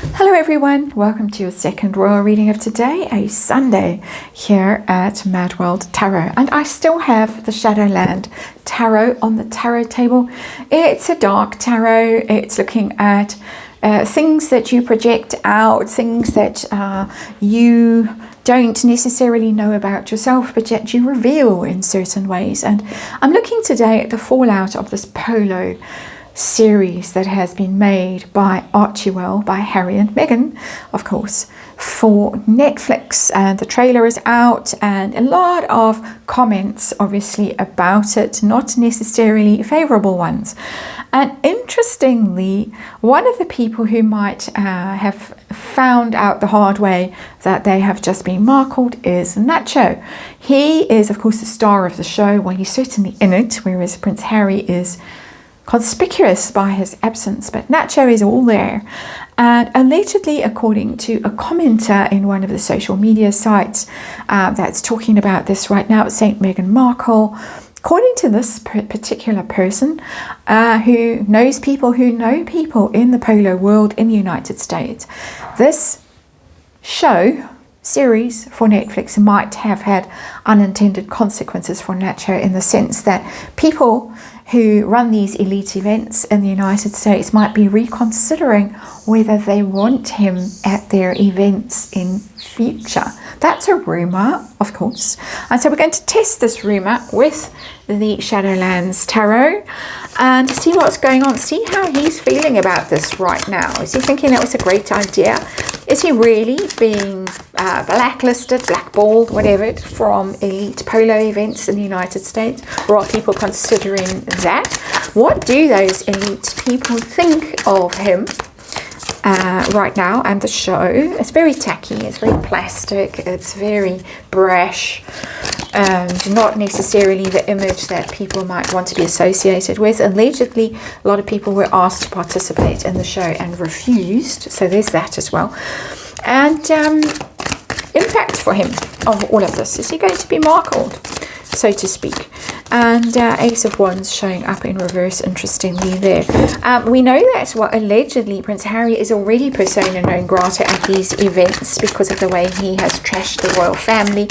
Hello everyone, welcome to your second royal reading of today, a Sunday here at MadWorldTarot. And I still have the Shadowlands Tarot on the tarot table. It's a dark tarot. It's looking at things that you project out, things that you don't necessarily know about yourself, but yet you reveal in certain ways. And I'm looking today at the fallout of this Polo series that has been made by Archewell, by Harry and Meghan, of course, for Netflix. And the trailer is out and a lot of comments obviously about it, not necessarily favorable ones. And interestingly, one of the people who might have found out the hard way that they have just been markled is Nacho. He is, of course, the star of the show. Well, he's certainly in it, whereas Prince Harry is conspicuous by his absence, but Nacho is all there. And allegedly, according to a commenter in one of the social media sites that's talking about this right now, St. Meghan Markle, according to this particular person who knows people who know people in the Polo world in the United States, this show series for Netflix might have had unintended consequences for Nacho, in the sense that people who run these elite events in the United States might be reconsidering whether they want him at their events in future. That's a rumor, of course. And so we're going to test this rumor with the Shadowlands Tarot and see what's going on, see how he's feeling about this right now. Is he thinking that was a great idea? Is he really being blacklisted, blackballed, whatever, from elite polo events in the United States? Or are people considering that? What do those elite people think of him right now and the show? It's very tacky, it's very plastic, it's very brash, and not necessarily the image that people might want to be associated with. Allegedly, a lot of people were asked to participate in the show and refused, so there's that as well. And impact for him of all of this. Is he going to be markled, so to speak? And Ace of Wands showing up in reverse, interestingly there. We know that, well, allegedly Prince Harry is already persona non grata at these events because of the way he has trashed the royal family.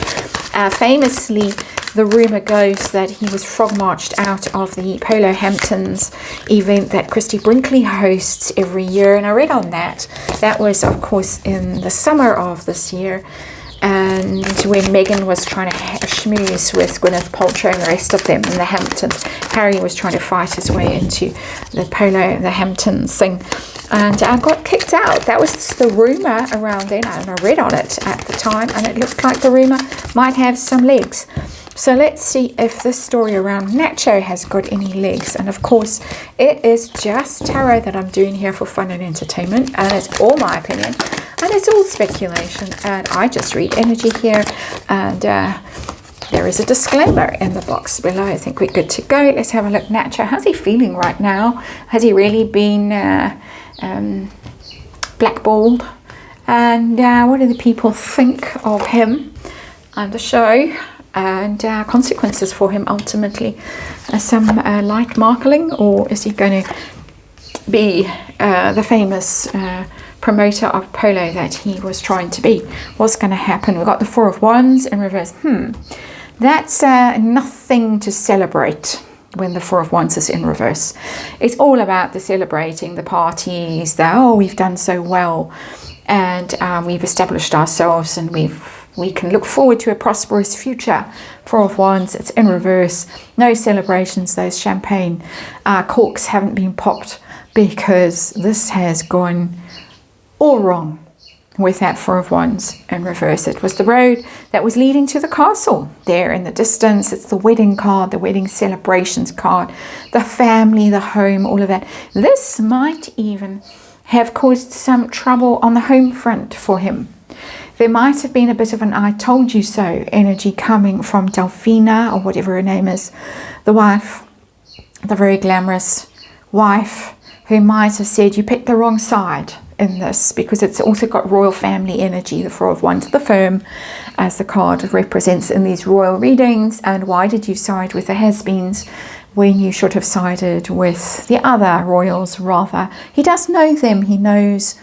Famously, the rumour goes that he was frog marched out of the Polo Hamptons event that Christy Brinkley hosts every year. And I read on that. That was, of course, in the summer of this year. And when Meghan was trying to schmooze with Gwyneth Paltrow and the rest of them in the Hamptons, Harry was trying to fight his way into the Hamptons thing, and got kicked out. That was the rumour around then, and I read on it at the time, and it looked like the rumour might have some legs. So let's see if this story around Nacho has got any legs. And of course, it is just tarot that I'm doing here for fun and entertainment, and it's all my opinion. And it's all speculation, and I just read energy here, and there is a disclaimer in the box below. I think we're good to go. Let's have a look. Nacho, how's he feeling right now? Has he really been blackballed? And what do the people think of him and the show? And consequences for him ultimately. Some light markling, or is he going to be the famous promoter of polo that he was trying to be? What's going to happen? We've got the Four of Wands in reverse. That's nothing to celebrate when the Four of Wands is in reverse. It's all about the celebrating, the parties, we've done so well, and we've established ourselves, and we can look forward to a prosperous future. Four of Wands, it's in reverse. No celebrations. Those champagne corks haven't been popped, because this has gone all wrong with that Four of Wands in reverse. It was the road that was leading to the castle there in the distance. It's the wedding card, the wedding celebrations card, the family, the home, all of that. This might even have caused some trouble on the home front for him. There might have been a bit of an I told you so energy coming from Delphina, or whatever her name is, the wife, the very glamorous wife, who might have said, you picked the wrong side in this, because it's also got royal family energy. The Four of Wands, the firm, as the card represents in these royal readings. And why did you side with the has-beens when you should have sided with the other royals rather? He does know them. He knows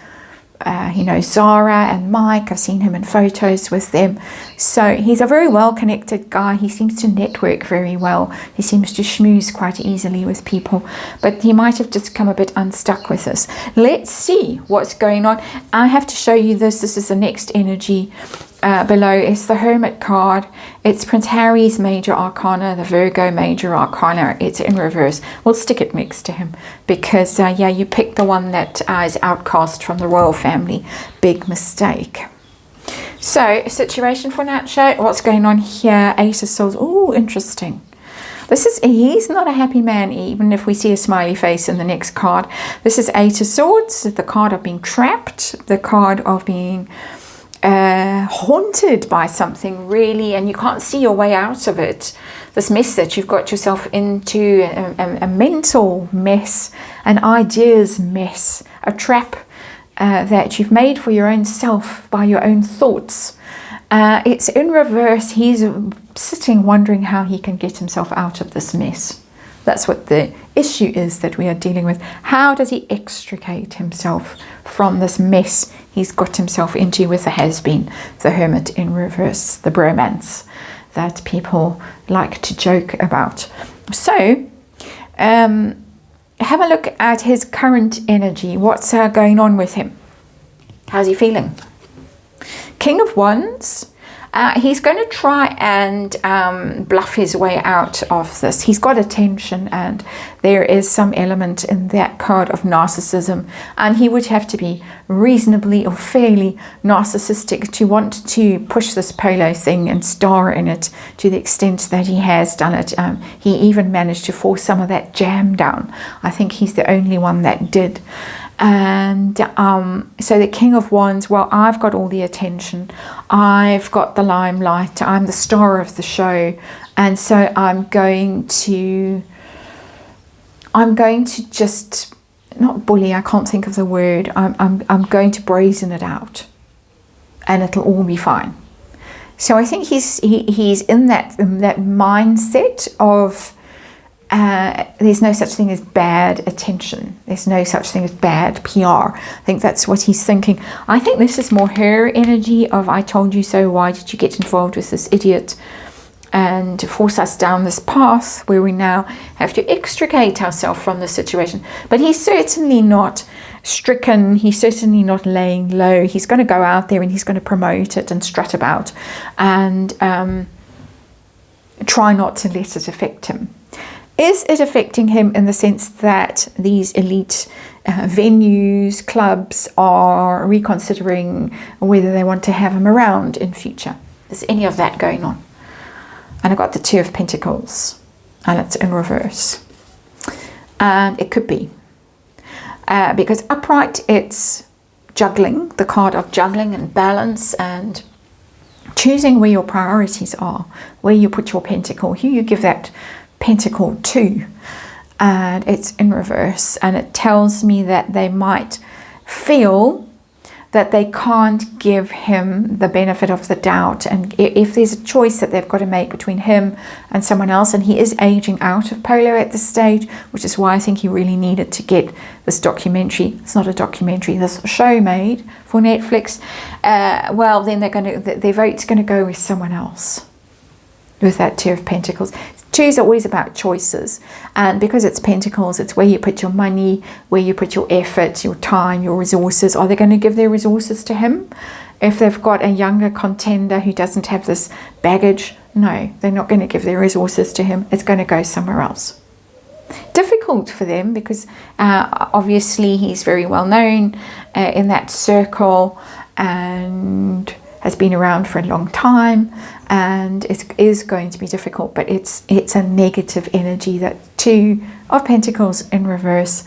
He knows Zara and Mike. I've seen him in photos with them. So he's a very well-connected guy. He seems to network very well. He seems to schmooze quite easily with people. But he might have just come a bit unstuck with this. Let's see what's going on. I have to show you this. This is the next energy below. It's the Hermit card. It's Prince Harry's major arcana, the Virgo major arcana. It's in reverse. We'll stick it next to him because yeah, you picked the one that is outcast from the royal family. Big mistake. So situation for Nacho, what's going on here? Ace of Swords. Oh, interesting. He's not a happy man, even if we see a smiley face in the next card. This is Eight of Swords, the card of being trapped, the card of being haunted by something really, and you can't see your way out of it. This mess that you've got yourself into, a mental mess, an ideas mess, a trap that you've made for your own self by your own thoughts. It's in reverse. He's sitting wondering how he can get himself out of this mess. That's what the issue is that we are dealing with. How does he extricate himself from this mess he's got himself into with the has-been, the Hermit in reverse, the bromance that people like to joke about. So, have a look at his current energy. What's going on with him? How's he feeling? King of Wands. He's going to try and bluff his way out of this. He's got attention, and there is some element in that card of narcissism, and he would have to be reasonably or fairly narcissistic to want to push this Polo thing and star in it to the extent that he has done it. He even managed to force some of that jam down. I think he's the only one that did. And so the King of Wands, well, I've got all the attention, I've got the limelight, I'm the star of the show, and so I'm going to just not bully, I can't think of the word, I'm going to brazen it out, and it'll all be fine. So I think he's in that mindset of there's no such thing as bad attention. There's no such thing as bad PR. I think that's what he's thinking. I think this is more her energy of I told you so, why did you get involved with this idiot and force us down this path where we now have to extricate ourselves from the situation. But he's certainly not stricken. He's certainly not laying low. He's going to go out there and he's going to promote it and strut about and try not to let it affect him. Is it affecting him in the sense that these elite venues, clubs are reconsidering whether they want to have him around in future? Is any of that going on? And I've got the Two of Pentacles, and it's in reverse. And it could be. Because upright, it's juggling, the card of juggling and balance and choosing where your priorities are, where you put your pentacle, who you give that pentacle to, and it's in reverse, and it tells me that they might feel that they can't give him the benefit of the doubt, and if there's a choice that they've got to make between him and someone else, and he is aging out of Polo at this stage, which is why I think he really needed to get this documentary, it's not a documentary, this show made for Netflix, well then their vote's going to go with someone else with that Two of Pentacles. Twos are always about choices, and because it's Pentacles, it's where you put your money, where you put your effort, your time, your resources. Are they going to give their resources to him? If they've got a younger contender who doesn't have this baggage, no, they're not going to give their resources to him. It's going to go somewhere else. Difficult for them because obviously he's very well known in that circle and has been around for a long time, and it is going to be difficult, but it's a negative energy. That Two of Pentacles in reverse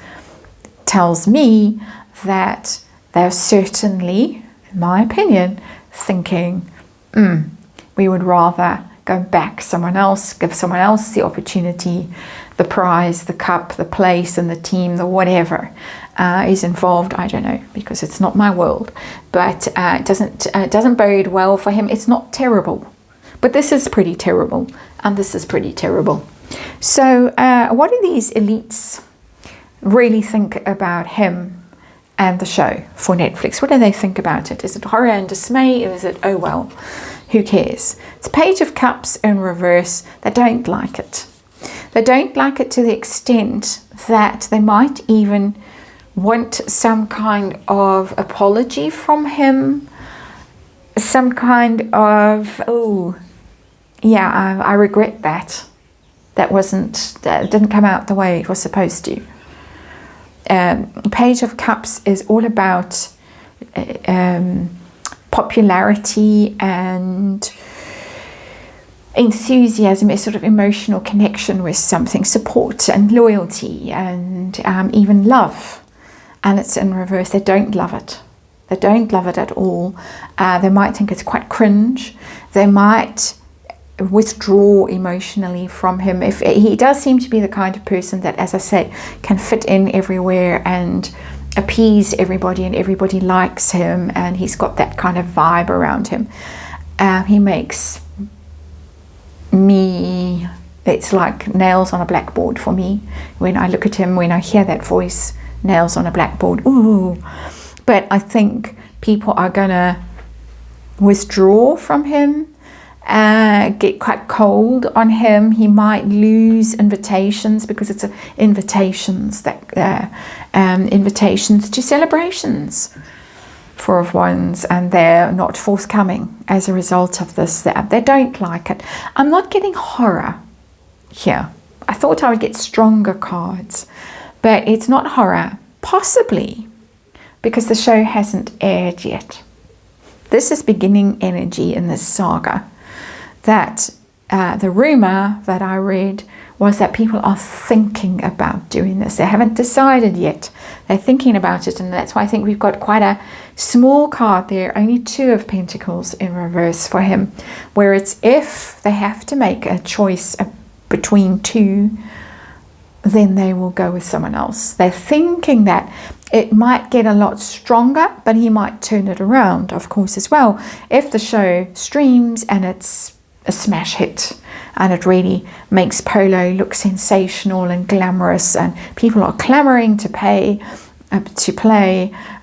tells me that they're certainly, in my opinion, thinking we would rather go back someone else, give someone else the opportunity, the prize, the cup, the place, and the team, the whatever is involved. I don't know, because it's not my world, but it doesn't bode well for him. It's not terrible, but this is pretty terrible, and this is pretty terrible. So what do these elites really think about him and the show for Netflix? What do they think about it? Is it horror and dismay, or is it, oh well, who cares? It's Page of Cups in reverse. They don't like it. They don't like it to the extent that they might even want some kind of apology from him. Some kind of, oh, yeah, I regret that. That didn't come out the way it was supposed to. Page of Cups is all about popularity and enthusiasm, a sort of emotional connection with something, support and loyalty, and even love. And it's in reverse. They don't love it. They don't love it at all. They might think it's quite cringe. They might withdraw emotionally from him. If he does seem to be the kind of person that, as I say, can fit in everywhere and appease everybody, and everybody likes him, and he's got that kind of vibe around him. He makes me, it's like nails on a blackboard for me when I look at him, when I hear that voice, nails on a blackboard. Ooh. But I think people are gonna withdraw from him, get quite cold on him. He might lose invitations, because it's invitations to celebrations, Four of Wands, and they're not forthcoming as a result of this. They don't like it. I'm not getting horror here. I thought I would get stronger cards, but it's not horror. Possibly because the show hasn't aired yet. This is beginning energy in this saga. That the rumor that I read was that people are thinking about doing this. They haven't decided yet. They're thinking about it, and that's why I think we've got quite a small card there, only 2 of Pentacles in reverse for him, where it's if they have to make a choice between 2, then they will go with someone else. They're thinking that it might get a lot stronger, but he might turn it around, of course, as well. If the show streams and it's a smash hit and it really makes Polo look sensational and glamorous, and people are clamoring to play,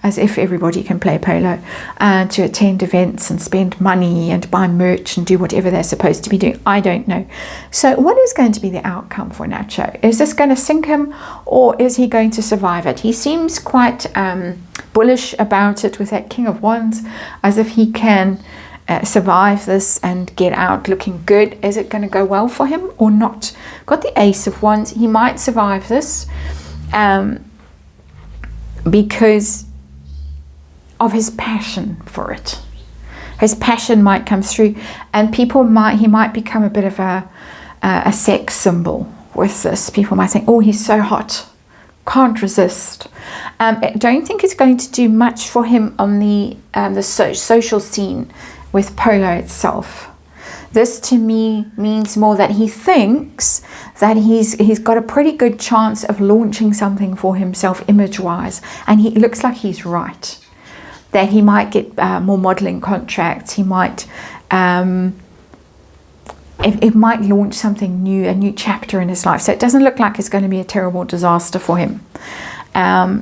as if everybody can play Polo, to attend events and spend money and buy merch and do whatever they're supposed to be doing. I don't know. So what is going to be the outcome for Nacho? Is this going to sink him, or is he going to survive it? He seems quite bullish about it with that King of Wands, as if he can survive this and get out looking good. Is it going to go well for him or not? Got the Ace of Wands. He might survive this because of his passion for it. His passion might come through, and he might become a bit of a sex symbol with this. People might think, oh, he's so hot, can't resist. I don't think it's going to do much for him on the social scene with Polo itself. This to me means more that he thinks that he's got a pretty good chance of launching something for himself image-wise, and he looks like he's right. That he might get more modeling contracts. He might it might launch something new, a new chapter in his life. So it doesn't look like it's going to be a terrible disaster for him,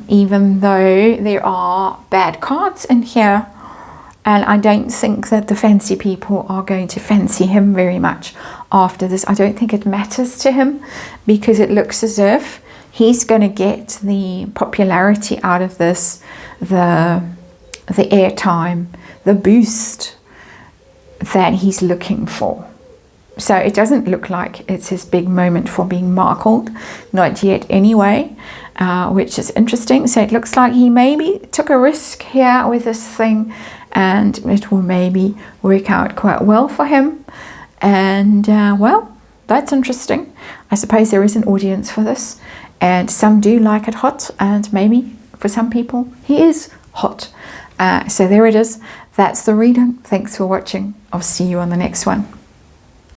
even though there are bad cards in here. And I don't think that the fancy people are going to fancy him very much after this. I don't think it matters to him, because it looks as if he's going to get the popularity out of this, the airtime, the boost that he's looking for. So it doesn't look like it's his big moment for being marked, not yet anyway, which is interesting. So it looks like he maybe took a risk here with this thing, and it will maybe work out quite well for him. And well, that's interesting. I suppose there is an audience for this, and some do like it hot, and maybe for some people he is hot. So there it is. That's the reading. Thanks for watching. I'll see you on the next one.